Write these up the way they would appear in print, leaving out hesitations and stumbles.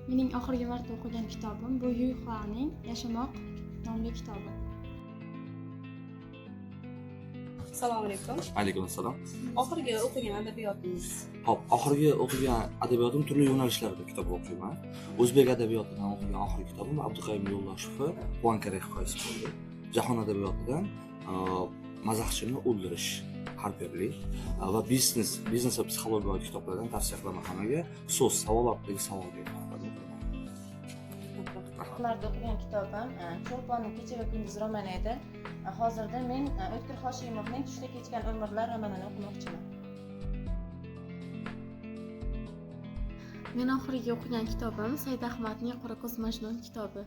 Mening oxirgi marta o'qigan kitobim bu Yuxaning Yashamoq nomli kitobi. Assalomu alaykum. Alaykum assalom. Oxirgi o'qigan adabiyotingiz? Hop, oxirgi o'qigan adabiyotim turli yo'nalishlarda kitob o'qiyman. O'zbek adabiyotidan o'qigan oxirgi kitobim Abduqayim Yo'ldoshev Poinkare hikoyasi bo'ldi. Jahon adabiyotidan Mazaxchini o'ldirish harperli va biznes va psixologiya kitoblardan tavsiya qilaman hammaga. So'z savol orqali savol beraman. Marta o'qigan kitobim Cho'lponning Kecha va kunduz romani edi. Hozirda men O'tkir Hoshimovning Tushda kechgan umrlar romanini o'qimoqchiman. Men oxirgi o'qigan kitobim Said Ahmadning Qorako'z Majnun kitobi.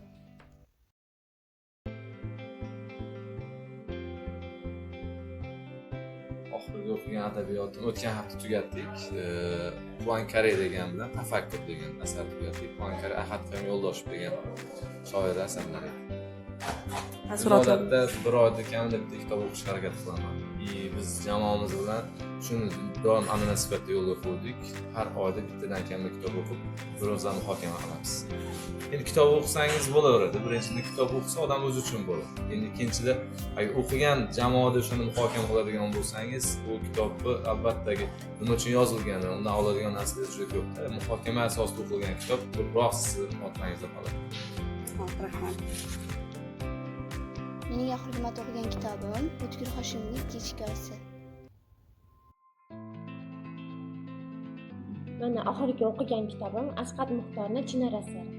Oxirgi o'qigan adabiyotim o'tgan hafta tugatdik. Poinkare degan bilan Tafakkur degan asar tugatdik. Poinkare Ahadqayum Yo'ldoshev degan shoir asarlari. Odatda bir oyda kamida bitta kitob o'qishga harakat qilaman. Biz jamoamiz bilan shuni doim amaliy sifatida yo'lga qo'ydik. Har oyda bittadan kamida kitob o'qib, bir o'zdan muhokama qilamiz. Endi kitob o'qisangiz bo'laveradi. Birinchidan kitob o'qisa odam o'zi uchun bo'ladi. Endi ikkinchida agar o'qigan jamoada shuni muhokama qiladigan bo'lsangiz, u kitobni albatta nima uchun yozilgani, undan oladigan narsalar juda ko'p. Muhokama asosida o'qilgan kitob ko'proq sizni xotirangizda qoladi. Rahmat. Mening oxirgi marta o'qigan kitobim O'tkir Hoshimning Kechkasi. Mana oxirgi o'qigan kitobim Asqat Muxtorning Chinar asari.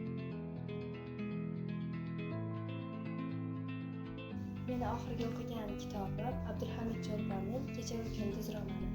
Meni oxirgi o'qigan kitobim Abdulhamid Cho'lponning Kecha va kunduz romani.